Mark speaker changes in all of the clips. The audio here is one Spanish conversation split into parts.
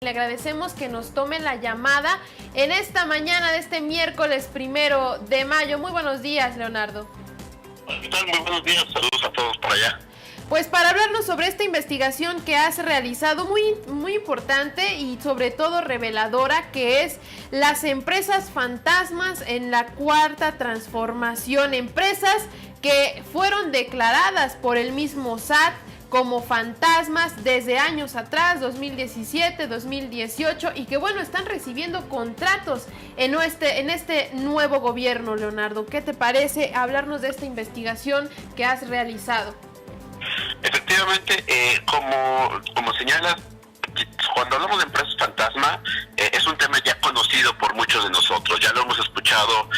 Speaker 1: Le agradecemos que nos tome la llamada en esta mañana de este miércoles 1 de mayo. Muy buenos días, Leonardo.
Speaker 2: ¿Qué tal? Muy buenos días, saludos a todos por allá.
Speaker 1: Pues para hablarnos sobre esta investigación que has realizado, muy importante y sobre todo reveladora, que es las empresas fantasmas en la cuarta transformación. Empresas que fueron declaradas por el mismo SAT como fantasmas desde años atrás, 2017, 2018, y que bueno, están recibiendo contratos en este nuevo gobierno, Leonardo. ¿Qué te parece hablarnos de esta investigación que has realizado?
Speaker 2: Efectivamente, como señalas, cuando hablamos de empresas fantasma, es un tema ya conocido por muchos de nosotros. Ya lo hemos escuchado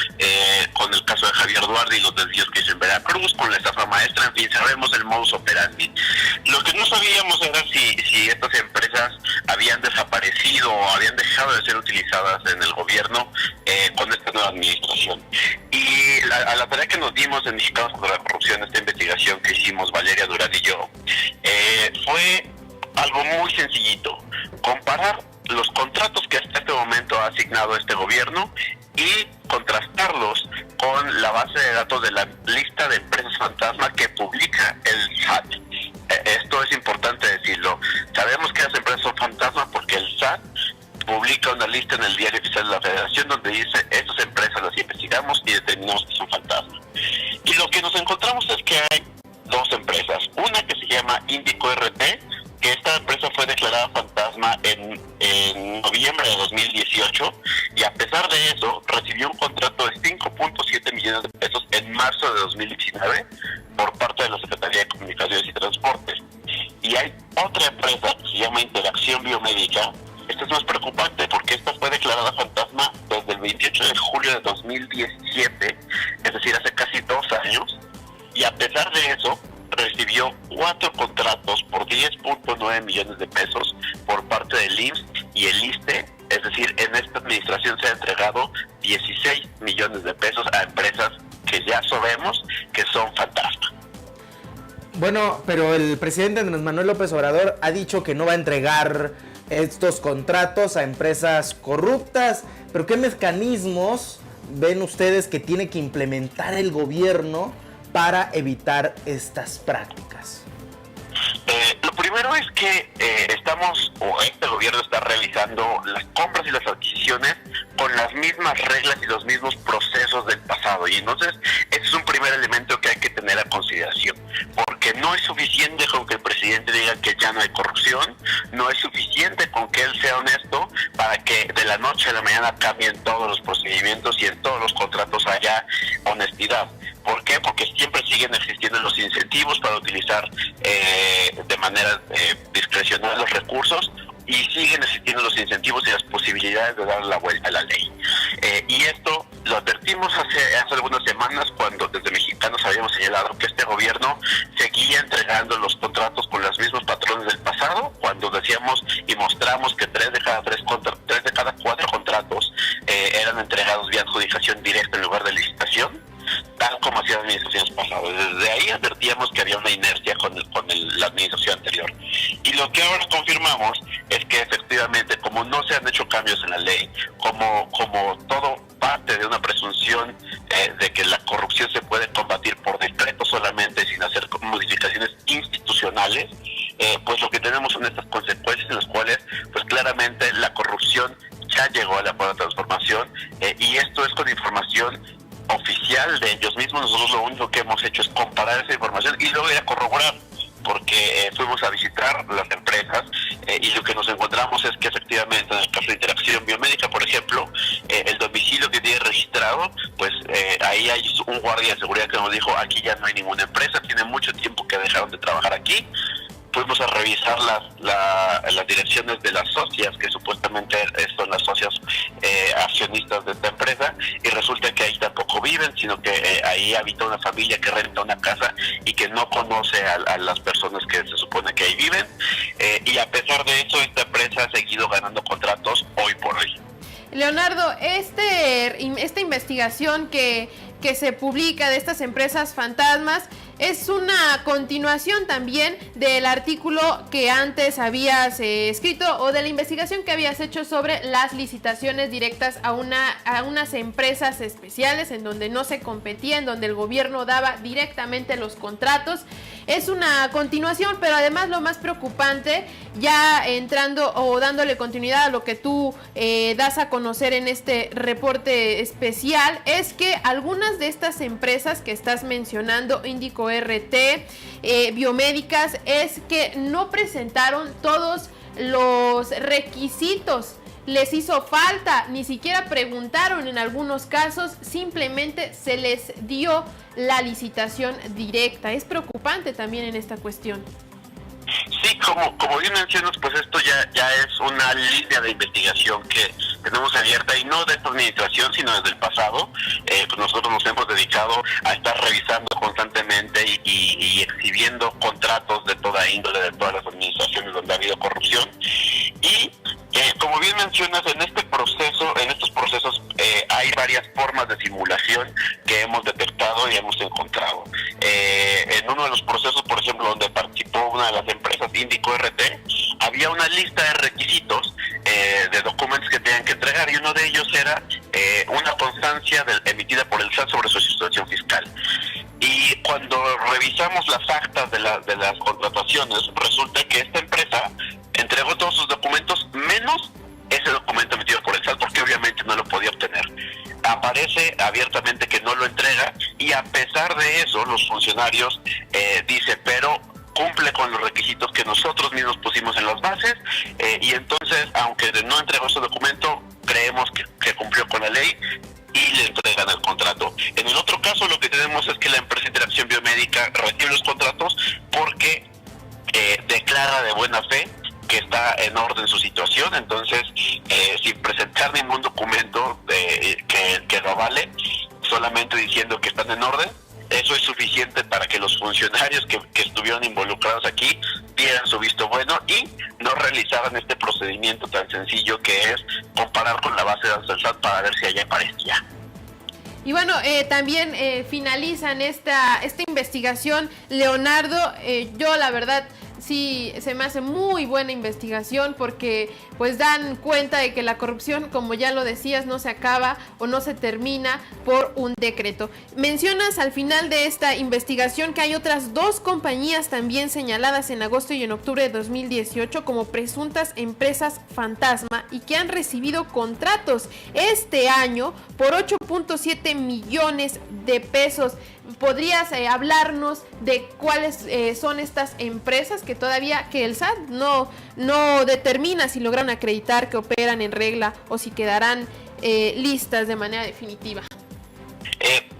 Speaker 2: con el caso de Javier Duarte y los desvíos que hizo en Veracruz, con la estafa maestra, en fin, sabemos el modus operandi. Lo que no sabíamos era si estas empresas habían desaparecido o habían dejado de ser utilizadas en el gobierno con esta nueva administración. Y a la tarea que nos dimos en Mexicanos contra la Corrupción, esta investigación que hicimos Valeria Durán y yo, fue algo muy sencillito: comparar los contratos que hasta este momento ha asignado este gobierno y contrastarlos con la base de datos de la lista de empresas fantasma que publica el SAT. Esto es importante decirlo. Sabemos que las empresas son fantasmas porque el SAT publica una lista en el Diario Oficial de la Federación donde dice: estas empresas las investigamos y determinamos que son fantasmas. Y lo que nos encontramos es que hay dos empresas. Una que se llama Índico RT, que esta empresa fue declarada fantasma en noviembre de 2018, y a pesar de eso recibió un contrato de 5.7 millones de pesos en marzo de 2019 por parte de la Secretaría de Comunicaciones y Transportes. Y hay otra empresa que se llama Interacción Biomédica. Esta es más preocupante porque esta fue declarada fantasma desde el 28 de julio de 2017, es decir, hace casi 2 años, y a pesar de eso recibió 4 contratos por 10.9 millones de pesos por parte del IMSS y el ISSSTE. Es decir, en esta administración se ha entregado 16 millones de pesos a empresas que ya sabemos que son fantasmas.
Speaker 3: Bueno, pero el presidente Andrés Manuel López Obrador ha dicho que no va a entregar estos contratos a empresas corruptas. ¿Pero qué mecanismos ven ustedes que tiene que implementar el gobierno para evitar estas prácticas?
Speaker 2: Lo primero es que este gobierno está realizando las compras y las adquisiciones con las mismas reglas y los mismos procesos del pasado, y entonces ese es un primer elemento que hay que tener a consideración, porque no es suficiente con que el presidente diga que ya no hay corrupción, no es suficiente con que él sea honesto para que de la noche a la mañana cambien todos los procedimientos y en todos los contratos haya honestidad. ¿Por qué? Porque siempre siguen existiendo los incentivos para utilizar de manera discrecional los recursos, y siguen existiendo los incentivos y las posibilidades de dar la vuelta a la ley. Y esto lo advertimos hace algunas semanas, cuando desde Mexicanos habíamos señalado que este gobierno seguía entregando los contratos con los mismos patrones del pasado, cuando decíamos y mostramos que 3 de cada 4 contratos eran entregados vía adjudicación directa en lugar de licitación, tal como hacían administraciones pasadas. Desde ahí advertíamos que había una inercia con la administración anterior. Y lo que ahora confirmamos es que efectivamente, como no se han hecho cambios en la ley, como todo parte de una presunción de que la corrupción se puede combatir por decreto solamente, sin hacer modificaciones institucionales, pues lo que tenemos son estas consecuencias en las cuales pues claramente la corrupción ya llegó a la cuarta transformación, y esto es con información oficial de ellos mismos. Nosotros lo único que hemos hecho es comparar esa información y luego ir a corroborar, porque fuimos a visitar las empresas y lo que nos encontramos es que efectivamente en el caso de Interacción Biomédica, por ejemplo, el domicilio que tiene registrado, pues ahí hay un guardia de seguridad que nos dijo: aquí ya no hay ninguna empresa, tiene mucho tiempo que dejaron de trabajar aquí. Fuimos a revisar las direcciones de las socias, que supuestamente son las socias accionistas de esta empresa, y resulta que ahí tampoco viven, sino que ahí habita una familia que renta una casa y que no conoce a las personas que se supone que ahí viven, y a pesar de eso esta empresa ha seguido ganando contratos hoy por hoy.
Speaker 1: Leonardo, esta investigación que se publica de estas empresas fantasmas Es una continuación también del artículo que antes habías escrito o de la investigación que habías hecho sobre las licitaciones directas a unas empresas especiales en donde no se competía, en donde el gobierno daba directamente los contratos. Es una continuación, pero además lo más preocupante, ya entrando o dándole continuidad a lo que tú das a conocer en este reporte especial, es que algunas de estas empresas que estás mencionando, Índico RT, Biomédicas, es que no presentaron todos los requisitos. Les hizo falta, ni siquiera preguntaron en algunos casos, simplemente se les dio la licitación directa. Es preocupante también en esta cuestión.
Speaker 2: Sí, como bien mencionas, pues esto ya es una línea de investigación que tenemos abierta, y no de esta administración, sino desde el pasado. Pues nosotros nos hemos dedicado a estar revisando constantemente y exhibiendo contratos de toda índole, de todas las administraciones donde ha habido corrupción. Y como bien mencionas, en estos procesos hay varias formas de simulación que hemos detectado y hemos encontrado. En uno de los procesos, por ejemplo, donde participó una de las empresas, Índico RT, había una lista de requisitos de documentos que tenían que entregar, y uno de ellos era una constancia emitida por el SAT sobre su situación fiscal. Y cuando revisamos las actas de las contrataciones, resulta que esta empresa entregó todos sus documentos menos ese documento emitido por el SAT, porque obviamente no lo podía obtener. Aparece abiertamente que no lo entrega, y a pesar de eso los funcionarios dicen, pero cumple con los requisitos que nosotros mismos pusimos en las bases, y entonces, aunque no entregó ese documento, creemos que cumplió con la ley y le entregan el contrato. En el otro caso, lo que tenemos es que la empresa Interacción Biomédica recibe los contratos porque declara de buena fe que está en orden su situación, entonces sin presentar ningún documento que lo avale, solamente diciendo que están en orden, eso es suficiente para que los funcionarios que estuvieron involucrados aquí dieran su visto bueno y no realizaran este procedimiento tan sencillo que es comparar con la base de datos del SAT para ver si allá aparecía.
Speaker 1: Y bueno, también finalizan esta investigación, Leonardo. Yo la verdad sí se me hace muy buena investigación, porque pues dan cuenta de que la corrupción, como ya lo decías, no se acaba o no se termina por un decreto. Mencionas al final de esta investigación que hay otras 2 compañías también señaladas en agosto y en octubre de 2018 como presuntas empresas fantasma y que han recibido contratos este año por 8.7 millones de pesos. ¿Podrías hablarnos de cuáles son estas empresas que todavía que el SAT no determina si lograron acreditar que operan en regla o si quedarán listas de manera definitiva?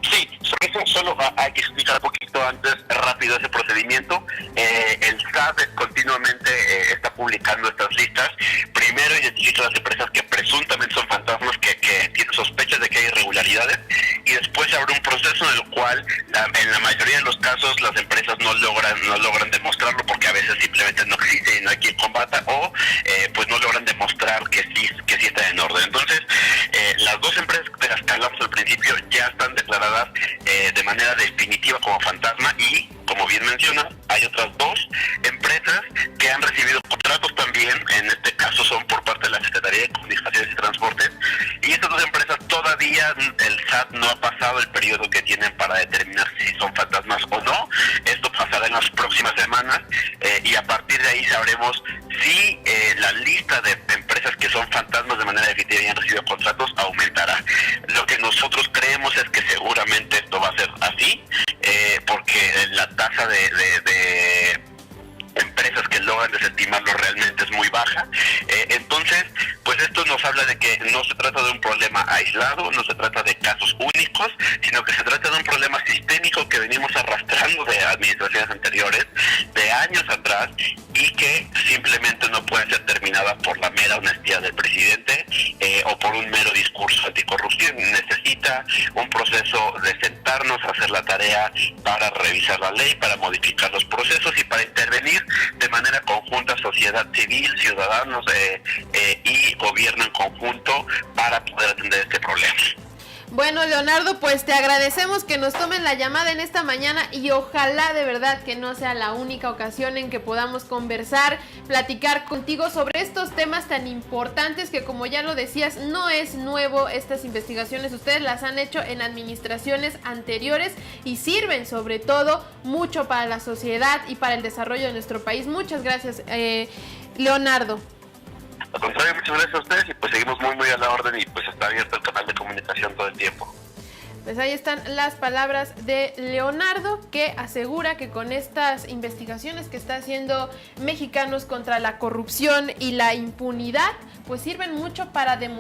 Speaker 2: Sí, sobre eso solo hay que explicar un poquito antes rápido ese procedimiento. El SAT continuamente está publicando estas listas. Primero identifica las empresas que presuntamente son fantasmas, que tienen sospechas de que hay irregularidades, y después se abre un proceso en el cual en la mayoría de los casos las empresas no logran demostrarlo, porque a veces simplemente no existe y no hay quien combata, o pues no logran demostrar que sí está en orden. Entonces las 2 empresas de las que hablamos al principio ya están declaradas de manera definitiva como fantasma, y como bien menciona, hay otras 2 empresas que han recibido contratos también. En este caso son por parte de la Secretaría de Comunicaciones y Transportes, y estas 2 empresas todavía el SAT no ha pasado el periodo que tienen para determinar si son fantasmas o no. Esto pasará en las próximas semanas, y a partir de ahí sabremos si la lista de empresas que son fantasmas de manera definitiva y han recibido contratos aumentará. Lo que nosotros creemos es que seguramente esto va a ser así, porque la tasa de empresas que logran desestimarlo realmente es muy baja. Entonces, pues esto nos habla de que no se trata de un problema aislado, no se trata de casos únicos, sino que se trata de un problema sistémico que venimos arrastrando de administraciones anteriores, de años atrás, y que simplemente no puede ser terminada por la mera honestidad del presidente o por un mero discurso anticorrupción. Necesita un proceso de sentarnos a hacer la tarea para revisar la ley, para modificar los procesos y para intervenir de manera conjunta sociedad civil, ciudadanos y gobierno en conjunto para poder atender este problema.
Speaker 1: Bueno, Leonardo, pues te agradecemos que nos tomen la llamada en esta mañana y ojalá de verdad que no sea la única ocasión en que podamos conversar, platicar contigo sobre estos temas tan importantes que, como ya lo decías, no es nuevo. Estas investigaciones ustedes las han hecho en administraciones anteriores y sirven sobre todo mucho para la sociedad y para el desarrollo de nuestro país. Muchas gracias, Leonardo.
Speaker 2: Al contrario, muchas gracias a ustedes y pues seguimos muy a la orden y pues está abierto el canal de comunicación todo el tiempo.
Speaker 1: Pues ahí están las palabras de Leonardo, que asegura que con estas investigaciones que está haciendo Mexicanos contra la corrupción y la impunidad, pues sirven mucho para demostrar